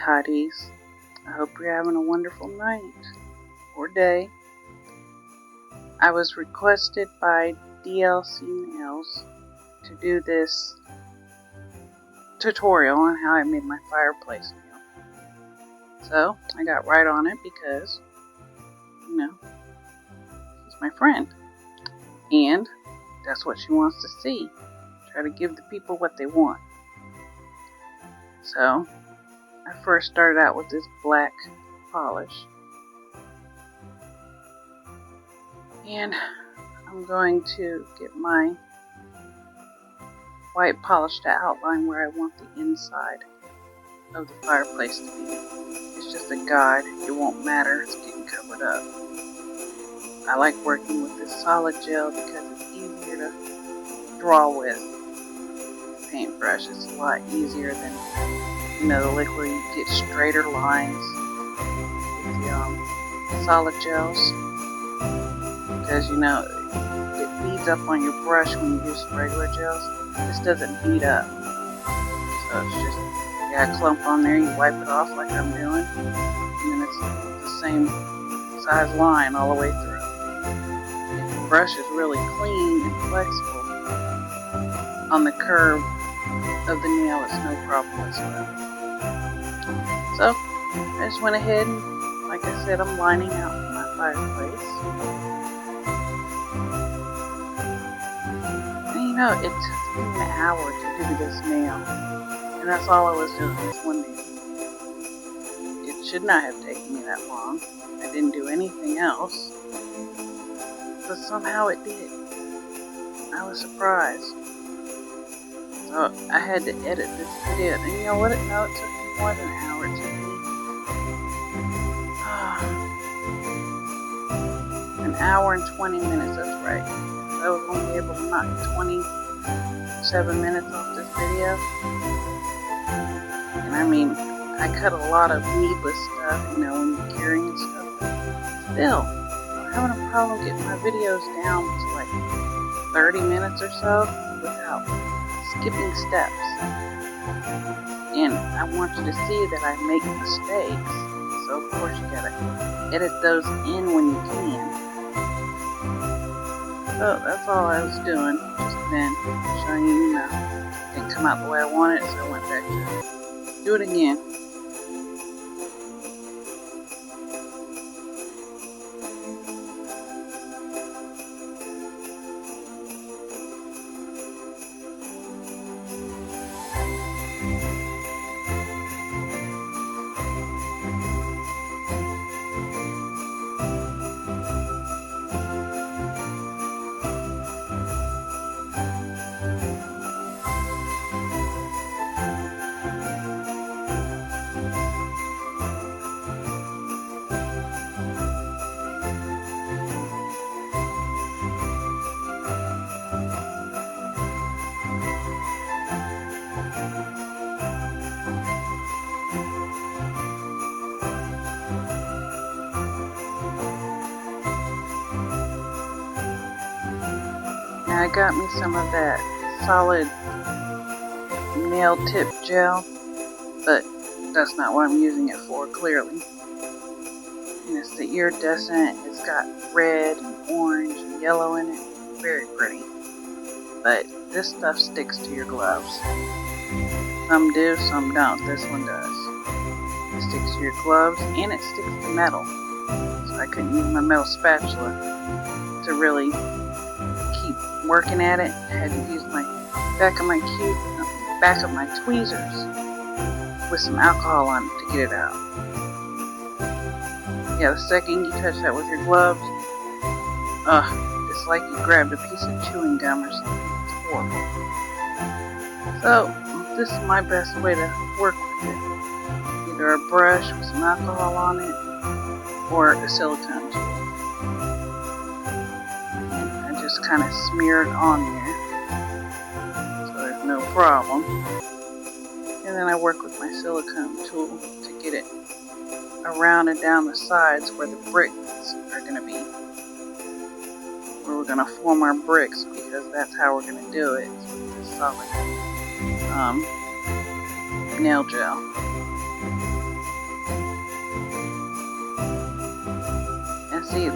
hotties. I hope you're having a wonderful night or day. I was requested by DLC Nails to do this tutorial on how I made my fireplace nail. So I got right on it because, she's my friend. And that's what she wants to see. Try to give the people what they want. So I first started out with this black polish. And I'm going to get my white polish to outline where I want the inside of the fireplace to be. It's just a guide. It won't matter. It's getting covered up. I like working with this solid gel because it's easier to draw with. The paintbrush is a lot easier than the liquid. You get straighter lines with the solid gels because it beads up on your brush when you use regular gels. This doesn't bead up, so it's just a clump on there. You wipe it off like I'm doing, and then it's the same size line all the way through. If the brush is really clean and flexible on the curve of the nail, it's no problem whatsoever. So I just went ahead and, like I said, I'm lining out my fireplace. And it took me an hour to do this nail, and that's all I was doing, this one nail. It should not have taken me that long. I didn't do anything else, but somehow it did. I was surprised. So I had to edit this video, and you know what? No, it took me more than an hour. It took me an hour and 20 minutes, that's right. I was only able to knock 27 minutes off this video. And I cut a lot of needless stuff, when you're carrying and stuff. Still, I'm having a problem getting my videos down to like 30 minutes or so without skipping steps. And I want you to see that I make mistakes. So of course you gotta edit those in when you can. So that's all I was doing, just then showing you, it didn't come out the way I wanted, so I went back to do it again. I got me some of that solid nail tip gel, but that's not what I'm using it for, clearly. And it's the iridescent. It's got red and orange and yellow in it. Very pretty. But this stuff sticks to your gloves. Some do, some don't. This one does. It sticks to your gloves and it sticks to metal. So I couldn't use my metal spatula to really keep working at it. I had to use my back of my tweezers with some alcohol on it to get it out. Yeah, the second you touch that with your gloves, it's like you grabbed a piece of chewing gum or something. It's horrible. So this is my best way to work with it. Either a brush with some alcohol on it or a silicone tool. Just kind of smear it on there so there's no problem, and then I work with my silicone tool to get it around and down the sides where the bricks are going to be, where we're going to form our bricks, because that's how we're going to do it, with this solid nail gel.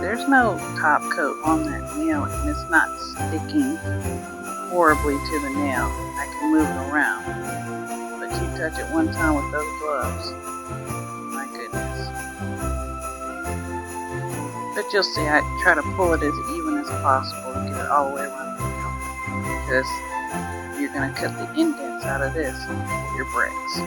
there's no top coat on that nail, and it's not sticking horribly to the nail. I can move it around. But you touch it one time with those gloves. My goodness. But you'll see, I try to pull it as even as possible to get it all the way around the nail. Because you're going to cut the indents out of this with your bricks.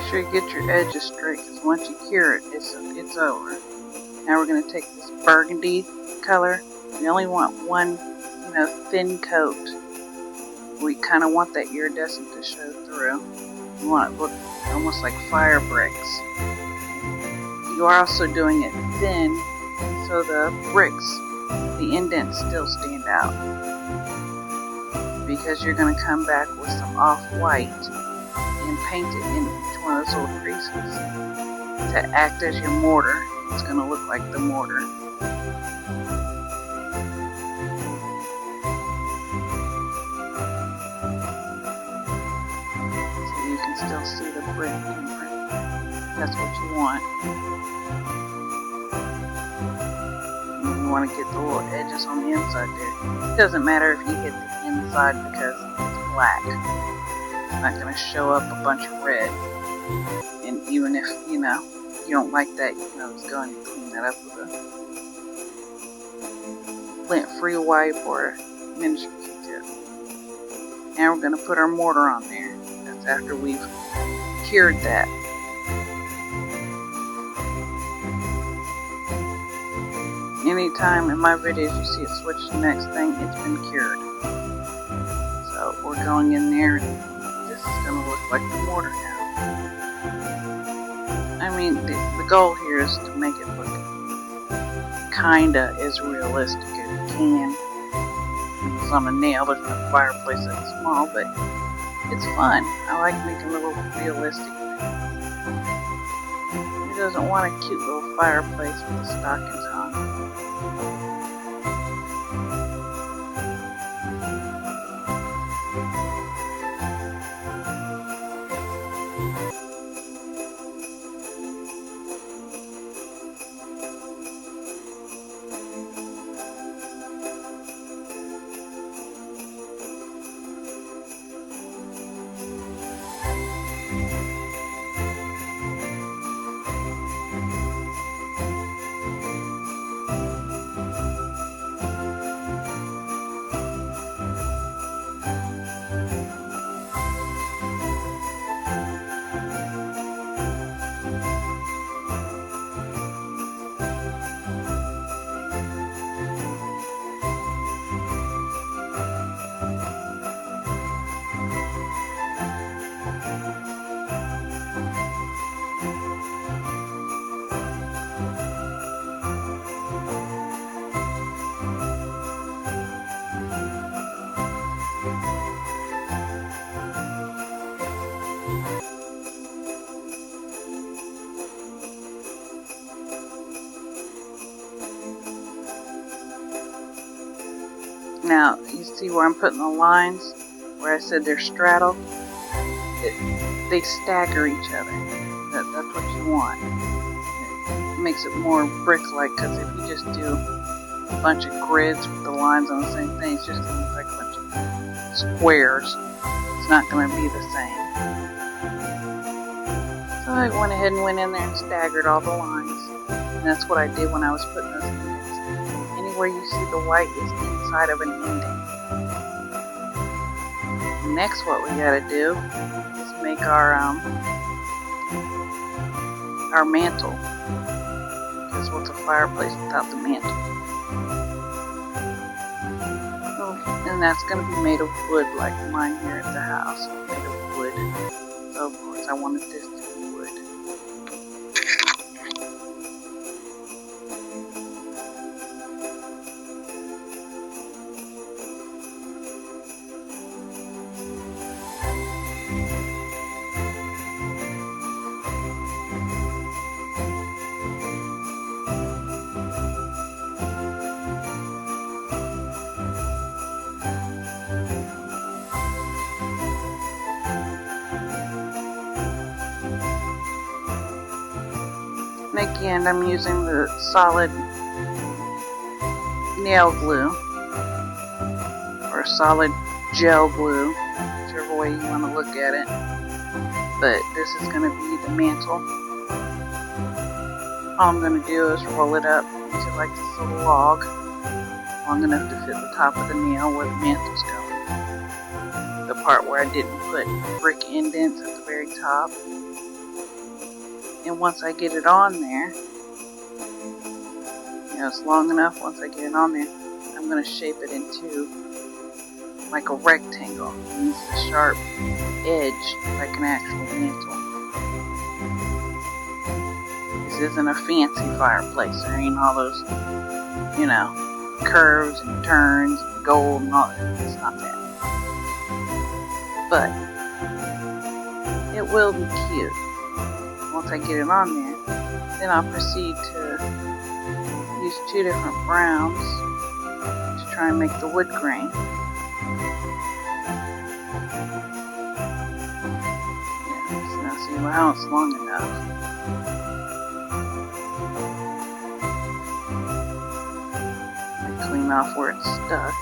sure you get your edges straight, because once you cure it, it's over. Now we're going to take this burgundy color. We only want one, thin coat. We kind of want that iridescent to show through. We want it to look almost like fire bricks. You are also doing it thin, so the bricks, the indents still stand out. Because you're going to come back with some off-white and paint it in each one of those little creases to act as your mortar. It's going to look like the mortar. So you can still see the brick imprint. That's what you want. And you want to get the little edges on the inside there. It doesn't matter if you hit the inside because it's black. It's not going to show up a bunch of red. And even if, you don't like that, you can always go and clean that up with a lint-free wipe or a miniature Q-tip. Now we're going to put our mortar on there. That's after we've cured that. Anytime in my videos you see it switch to the next thing, it's been cured. So we're going in there and this is going to look like the mortar now. I mean, the goal here is to make it look kinda as realistic as you can. It's on a nail, there's no fireplace that small, but it's fun. I like making little realistic things. Who doesn't want a cute little fireplace with the stockings on? Now, you see where I'm putting the lines, where I said they're straddled? They stagger each other. That's what you want. It makes it more brick-like, because if you just do a bunch of grids with the lines on the same thing, it's just going to look like a bunch of squares. It's not going to be the same. So I went ahead and went in there and staggered all the lines. And that's what I did when I was putting those indents. Anywhere you see the white is inside of an indent. Next, what we gotta do is make our mantle. Because what's a fireplace without the mantle? And that's gonna be made of wood, like mine here at the house, made of wood. So of course I wanted this to be wood. And again, I'm using the solid nail glue or solid gel glue, whichever way you want to look at it. But this is going to be the mantle. All I'm going to do is roll it up into like this little log, long enough to fit the top of the nail where the mantle's going. The part where I didn't put brick indents at the very top. And once I get it on there, it's long enough. Once I get it on there, I'm going to shape it into like a rectangle. Use the sharp edge like an actual mantle. This isn't a fancy fireplace. There ain't all those, curves and turns and gold and all that. It's not that. But it will be cute. Once I get it on there, then I'll proceed to use 2 different browns to try and make the wood grain. So now see how it's long enough. I clean off where it's stuck.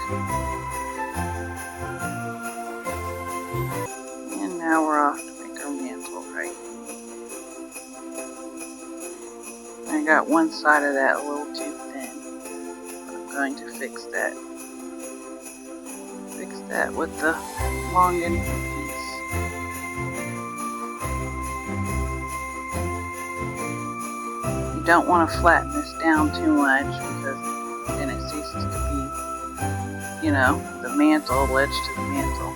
And now we're off to make our mantle, right? I got one side of that a little too thin. I'm going to fix that. Fix that with the longened piece. You don't want to flatten this down too much because then it ceases to be, the mantle, ledge to the mantle.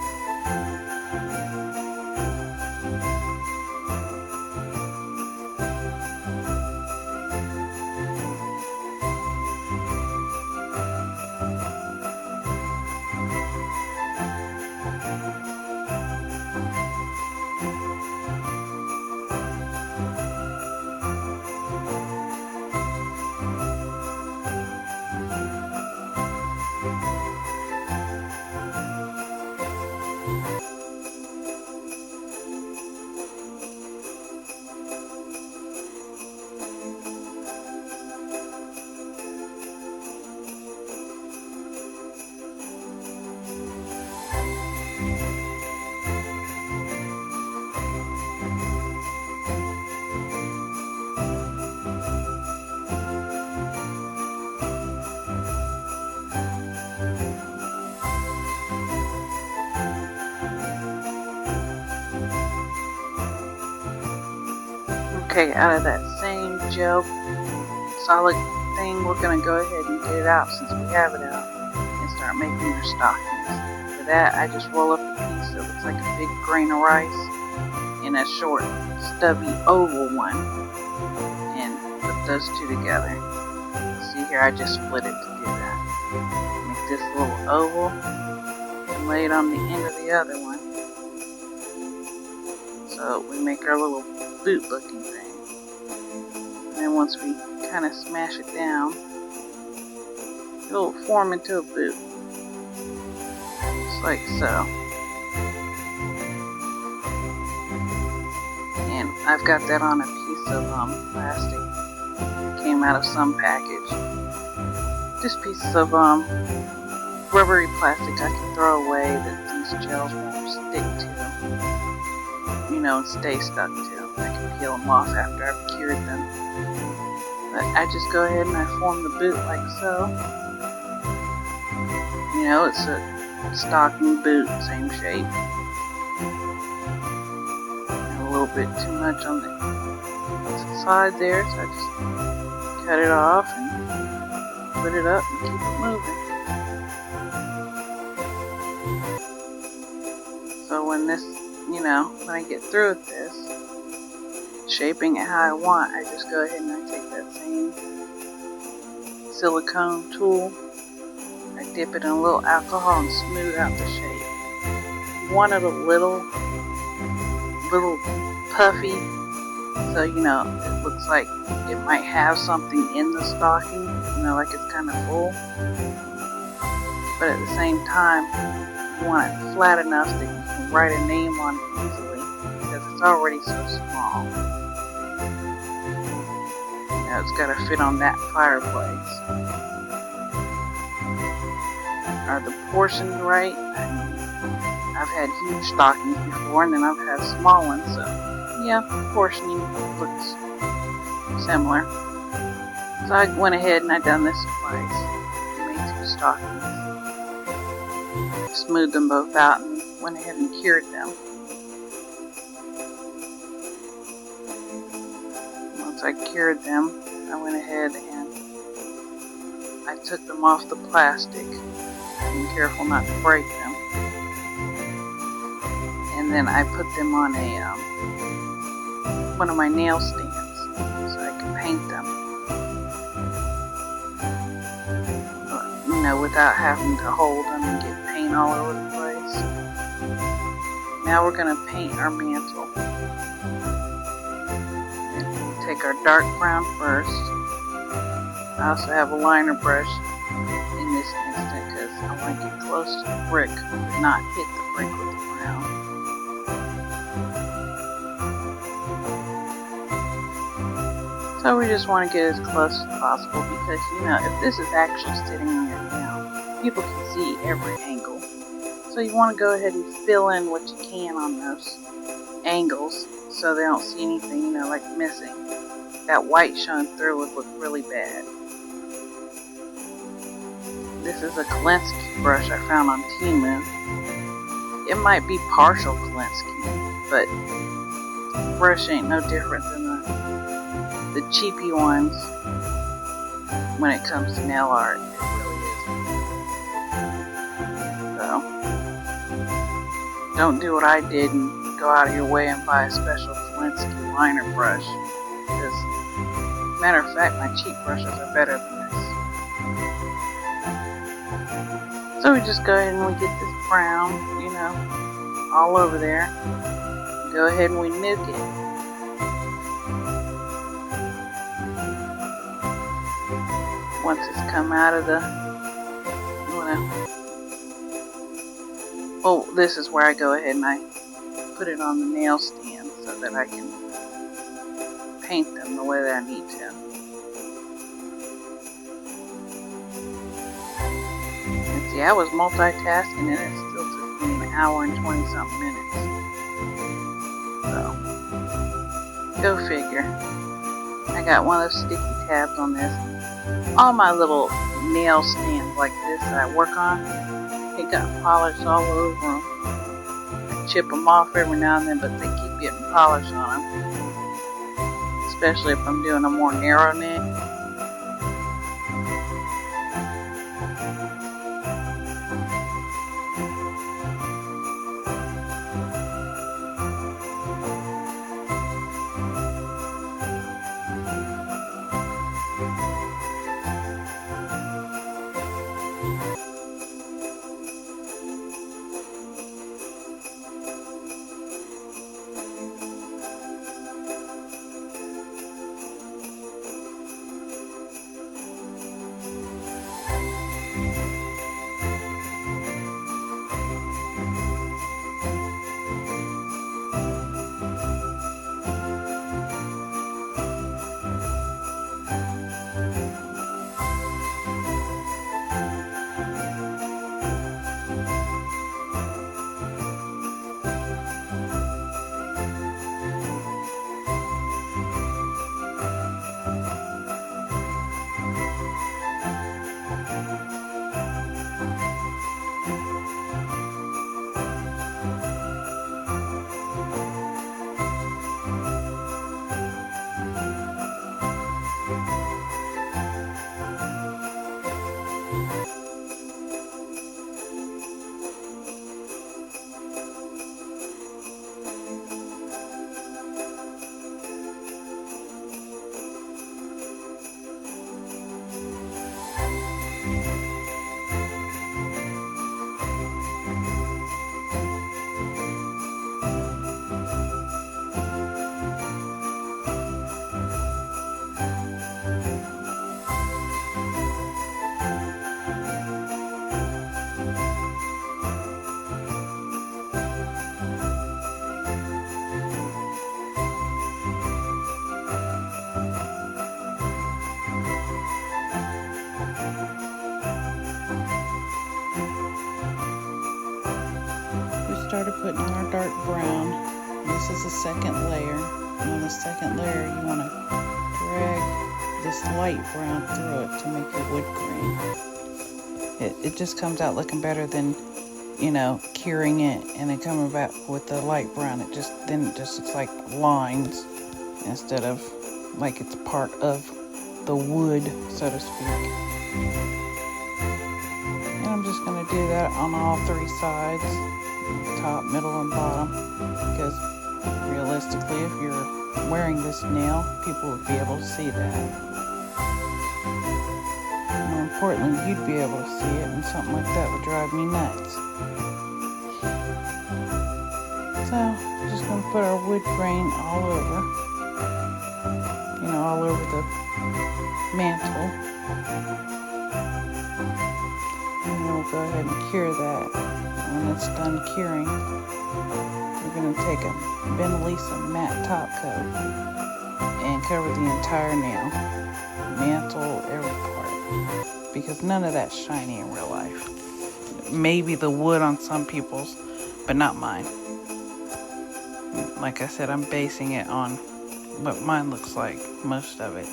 Okay, out of that same gel solid thing, we're going to go ahead and get it out since we have it out and start making our stockings. For that, I just roll up a piece that looks like a big grain of rice in a short, stubby oval one and put those 2 together. See here, I just split it to do that. Make this little oval and lay it on the end of the other one. So we make our little boot looking thing. And then once we kind of smash it down, it'll form into a boot. Just like so. And I've got that on a piece of plastic. It came out of some package. Just pieces of rubbery plastic I can throw away that these gels won't stick to. And stay stuck to. I can peel them off after I've cured them. But I just go ahead and I form the boot like so. It's a stocking boot, same shape. And a little bit too much on the side there, so I just cut it off and put it up and keep it moving. So when this when I get through with this, shaping it how I want, I just go ahead and I take that same silicone tool, I dip it in a little alcohol and smooth out the shape. You want it a little puffy, so it looks like it might have something in the stocking, like it's kind of full. But at the same time, you want it flat enough that you can write a name on it easily because it's already so small. It's got to fit on that fireplace. Are the portions right? I've had huge stockings before and then I've had small ones, so yeah, portioning looks similar. So I went ahead and I done this twice. Made 2 stockings. Smoothed them both out and went ahead and cured them. once I cured them, I went ahead and I took them off the plastic, being careful not to break them. And then I put them on one of my nail stands so I could paint them. Without having to hold them and get paint all over the place. Now we're going to paint our mantle. Take our dark brown first. I also have a liner brush in this instant because I want to get close to the brick but not hit the brick with the brown. So we just want to get as close as possible because, if this is actually sitting in your nail, people can see every angle. So you want to go ahead and fill in what you can on those angles so they don't see anything, like missing. That white showing through would look really bad. This is a Kolinsky brush I found on Temu. It might be partial Kolinsky, but the brush ain't no different than the cheapy ones when it comes to nail art. It really isn't. So, don't do what I did and go out of your way and buy a special Kolinsky liner brush. Because, matter of fact, my cheap brushes are better than this. So we just go ahead and we get this brown, all over there. Go ahead and we nuke it. Once it's come out of the, this is where I go ahead and I put it on the nail stand so that I can paint them the way that I need to. And see, I was multitasking and it still took me an hour and 20 something minutes. So, go figure. I got one of those sticky tabs on this. All my little nail stands like this that I work on, it got polish all over them. I chip them off every now and then, but they keep getting polish on them. Especially if I'm doing a more narrow neck. Started putting on our dark brown. This is the second layer. And on the second layer, you want to drag this light brown through it to make your wood grain. It just comes out looking better than, curing it and then coming back with the light brown. It just looks like lines instead of like it's part of the wood, so to speak. And I'm just going to do that on all three sides, top, middle, and bottom, because realistically, if you're wearing this nail, people would be able to see that. More importantly, you'd be able to see it, and something like that would drive me nuts. So, I'm just going to put our wood grain all over, all over the mantle. And then we'll go ahead and cure that. When it's done curing, we're going to take a Benelisa matte top coat and cover the entire nail, mantle, every part, because none of that's shiny in real life. Maybe the wood on some people's, but not mine. Like I said, I'm basing it on what mine looks like, most of it.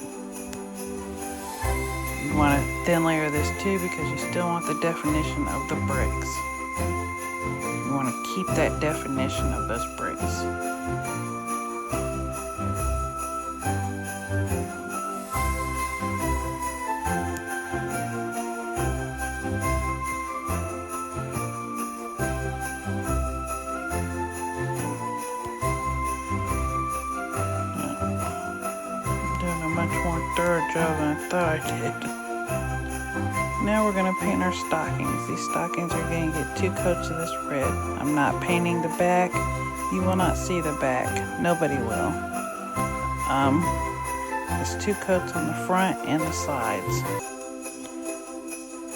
You want to thin layer this too, because you still want the definition of the bricks. You want to keep that definition of those bricks. Much more thorough job than I thought I did. Now we're going to paint our stockings. These stockings are going to get 2 coats of this red. I'm not painting the back. You will not see the back. Nobody will. It's 2 coats on the front and the sides.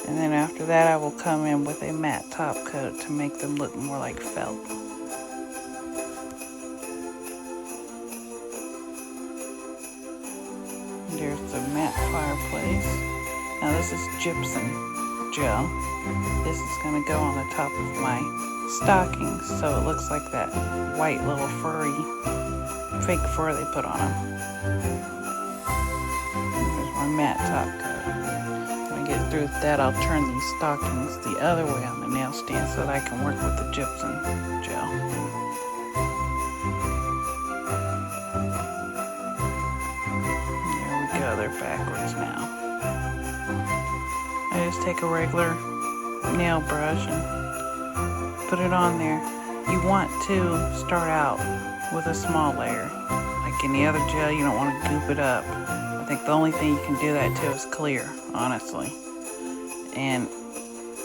And then after that, I will come in with a matte top coat to make them look more like felt. There's the matte fireplace. Now this is gypsum gel. This is going to go on the top of my stockings, so it looks like that white little furry, fake fur they put on them. There's my matte top coat. When I get through with that, I'll turn these stockings the other way on the nail stand so that I can work with the gypsum gel. They're backwards now. I just take a regular nail brush and put it on there. You want to start out with a small layer. Like any other gel, you don't want to goop it up. I think the only thing you can do that to is clear, honestly. And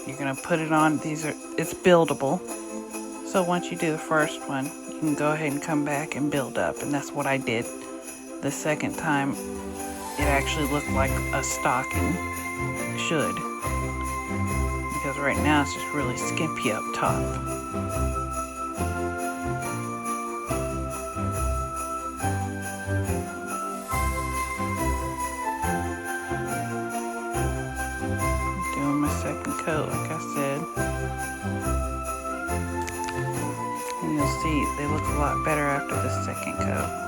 you're going to put it on. It's buildable. So once you do the first one, you can go ahead and come back and build up. And that's what I did the second time. It actually looked like a stocking should, because right now it's just really skimpy up top. Doing my second coat, like I said, and you'll see they look a lot better after the second coat.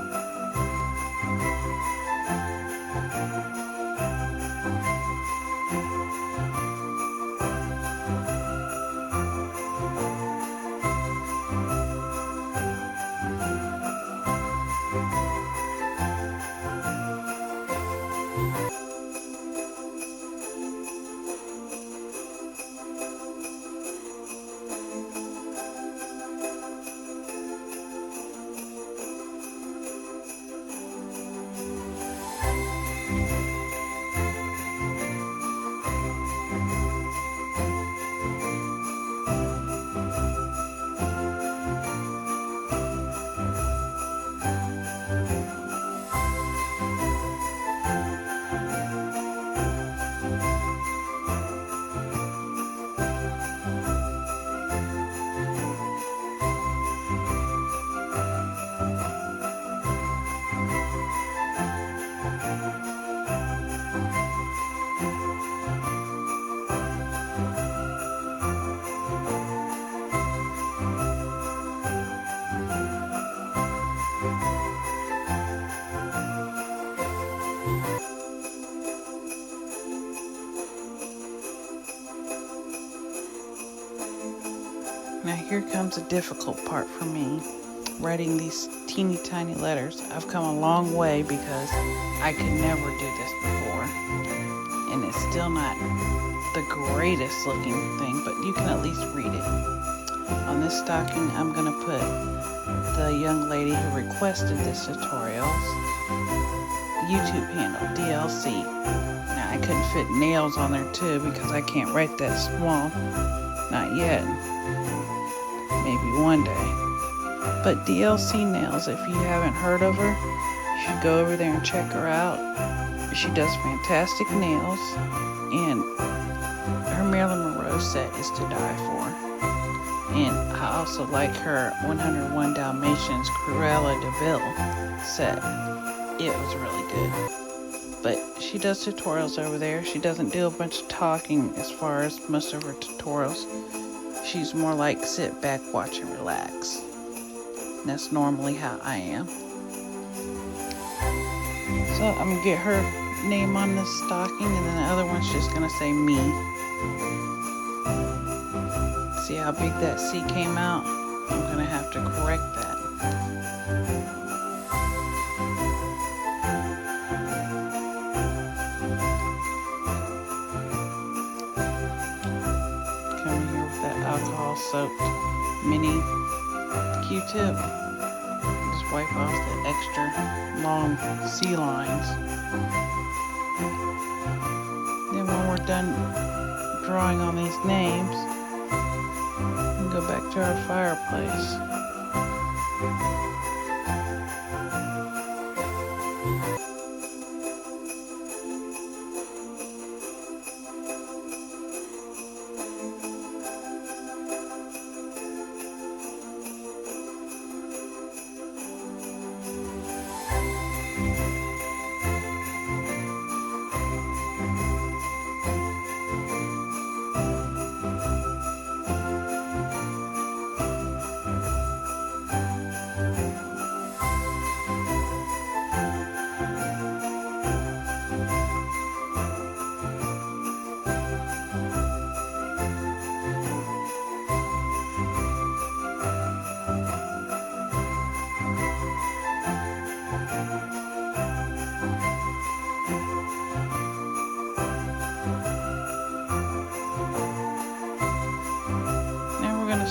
Now here comes a difficult part for me. writing these teeny tiny letters. I've come a long way because I could never do this before. And it's still not the greatest looking thing, but you can at least read it. On this stocking, I'm going to put the young lady who requested this tutorial's YouTube handle, DLC. Now, I couldn't fit nails on there too because I can't write that small. Not yet. Maybe one day. But DLC Nails, if you haven't heard of her, you should go over there and check her out. She does fantastic nails, and her Marilyn Monroe set is to die for. And I also like her 101 Dalmatians Cruella de Vil set. It was really good. But she does tutorials over there. She doesn't do a bunch of talking as far as most of her tutorials. She's more like sit back, watch, and relax. And that's normally how I am. So I'm going to get her name on this stocking, and then the other one's just going to say me. See how big that C came out? I'm going to have to correct that. Come here with that alcohol soaked mini Q-tip. Just wipe off the extra long C lines. Then when we're done drawing on these names, we can go back to our fireplace.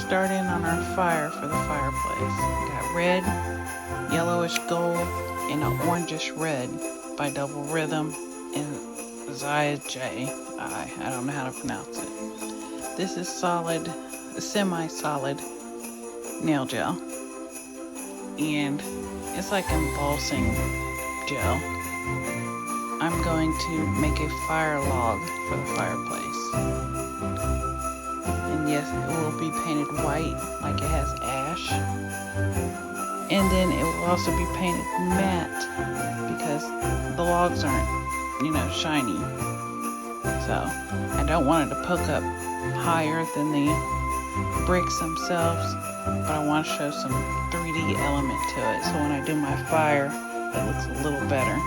Start in on our fire for the fireplace. We got red, yellowish gold, and an orangish red by Double Rhythm and Zaya J. I don't know how to pronounce it. This is solid, semi-solid nail gel, and it's like embossing gel. I'm going to make a fire log for the fireplace. Yes, it will be painted white like it has ash. And then it will also be painted matte because the logs aren't, shiny. So I don't want it to poke up higher than the bricks themselves, but I want to show some 3D element to it. So when I do my fire, it looks a little better.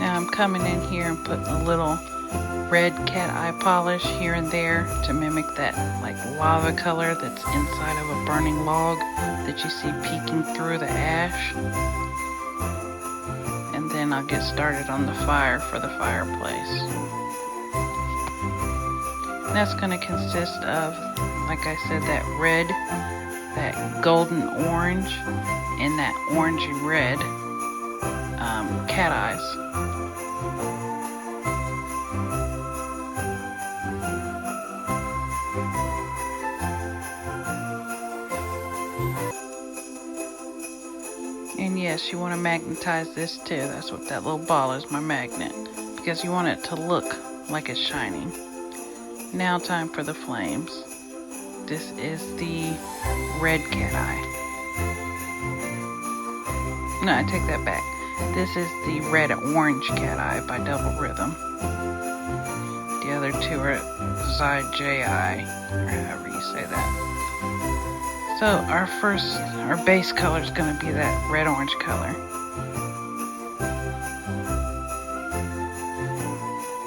I'm coming in here and putting a little red cat eye polish here and there to mimic that like lava color that's inside of a burning log that you see peeking through the ash. And then I'll get started on the fire for the fireplace. And that's going to consist of, like I said, that red, that golden orange, and that orangey red cat eyes. And yes, you want to magnetize this too. That's what that little ball is, my magnet. Because you want it to look like it's shining. Now time for the flames. This is the red cat eye. No, I take that back. This is the red-orange cat eye by Double Rhythm. The other two are ZJI, or however you say that. So our base color is going to be that red-orange color.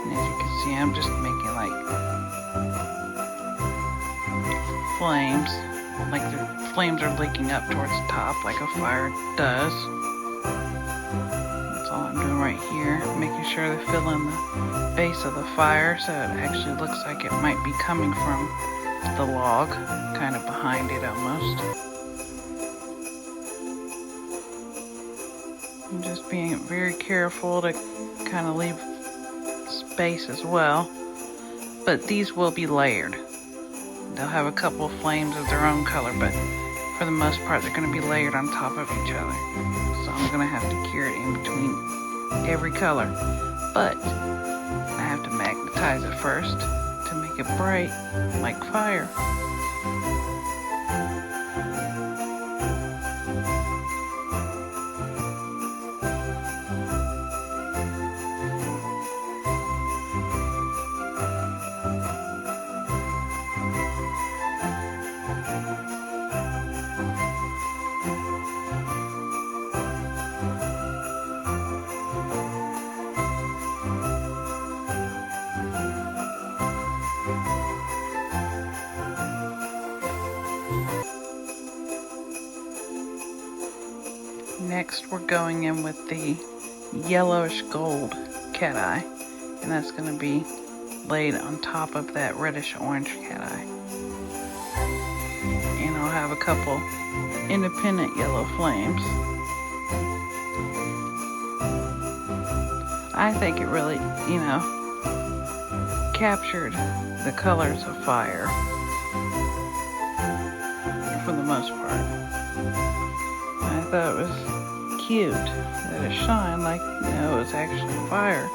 And as you can see, I'm just making like flames, like the flames are leaking up towards the top like a fire does. That's all I'm doing right here, making sure to fill in the base of the fire so it actually looks like it might be coming from the log, kind of behind it almost. I'm just being very careful to kind of leave space as well. But these will be layered. They'll have a couple of flames of their own color, but for the most part they're going to be layered on top of each other. So I'm going to have to cure it in between every color. But I have to magnetize it first to make it bright like fire. Next we're going in with the yellowish gold cat eye, and that's going to be laid on top of that reddish orange cat eye. And I'll have a couple independent yellow flames. I think it really, captured the colors of fire for the most part. I thought it was cute that it shined like, it was actually fire.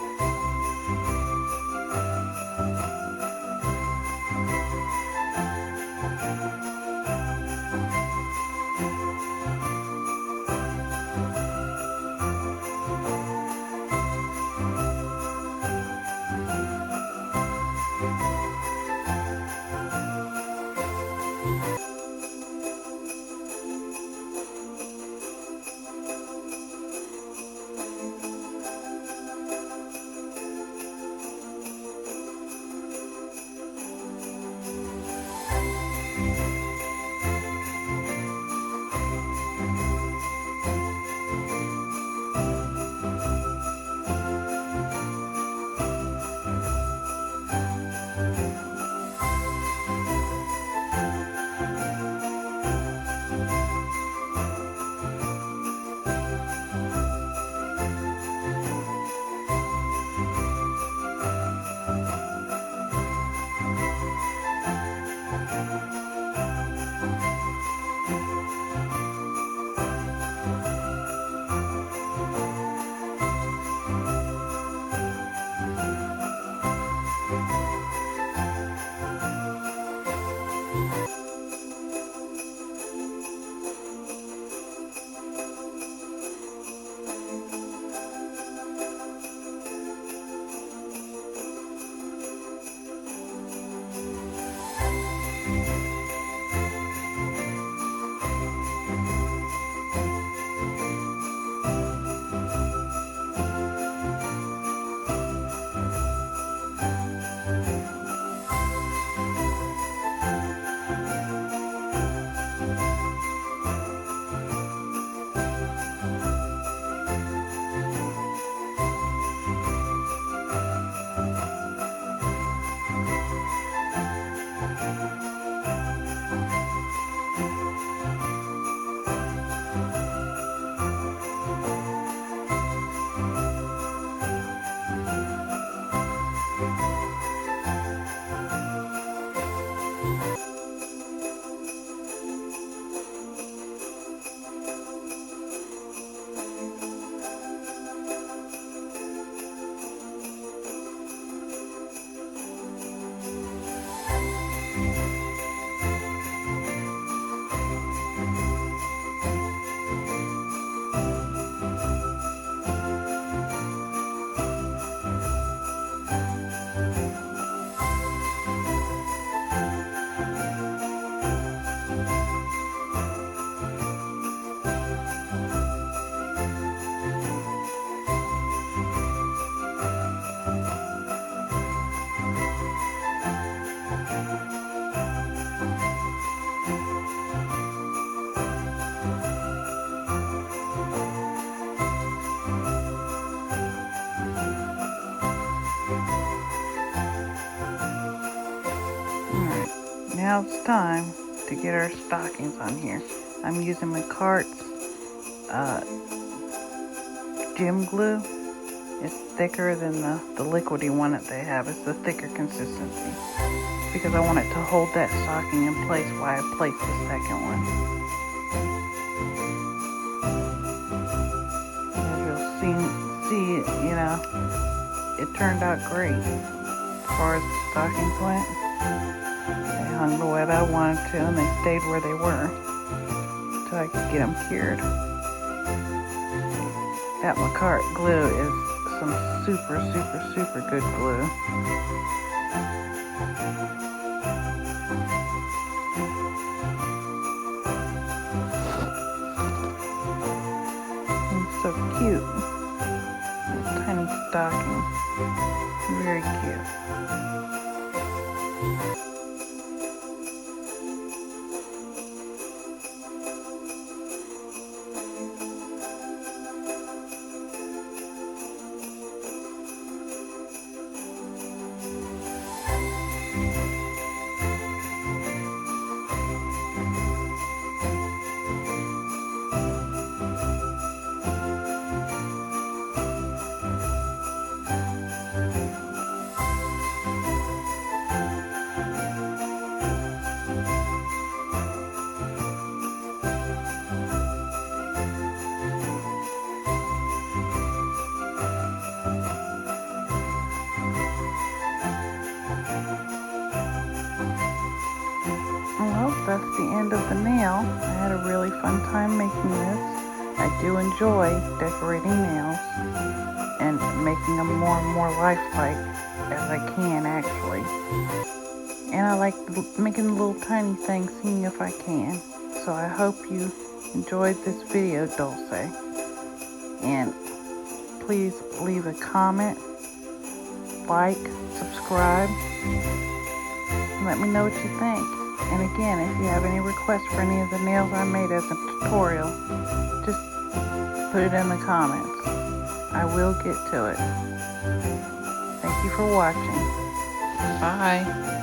now it's time to get our stockings on here. I'm using my Cart's gym glue. It's thicker than the liquidy one that they have. It's the thicker consistency because I want it to hold that stocking in place while I place the second one. As you'll see, you know, it turned out great as far as the stockings went. They hung the way that I wanted to, and they stayed where they were until I could get them cured. That Macart glue is some super good glue. It's so cute. This tiny stocking. Very cute. Well, that's the end of the nail. I had a really fun time making this. I do enjoy decorating nails and making them more and more lifelike as I can, actually. And I like making little tiny things, seeing if I can. So I hope you enjoyed this video, Dulce. And please leave a comment, like, subscribe, and let me know what you think. And again, if you have any requests for any of the nails I made as a tutorial, just put it in the comments. I will get to it. Thank you for watching. Bye.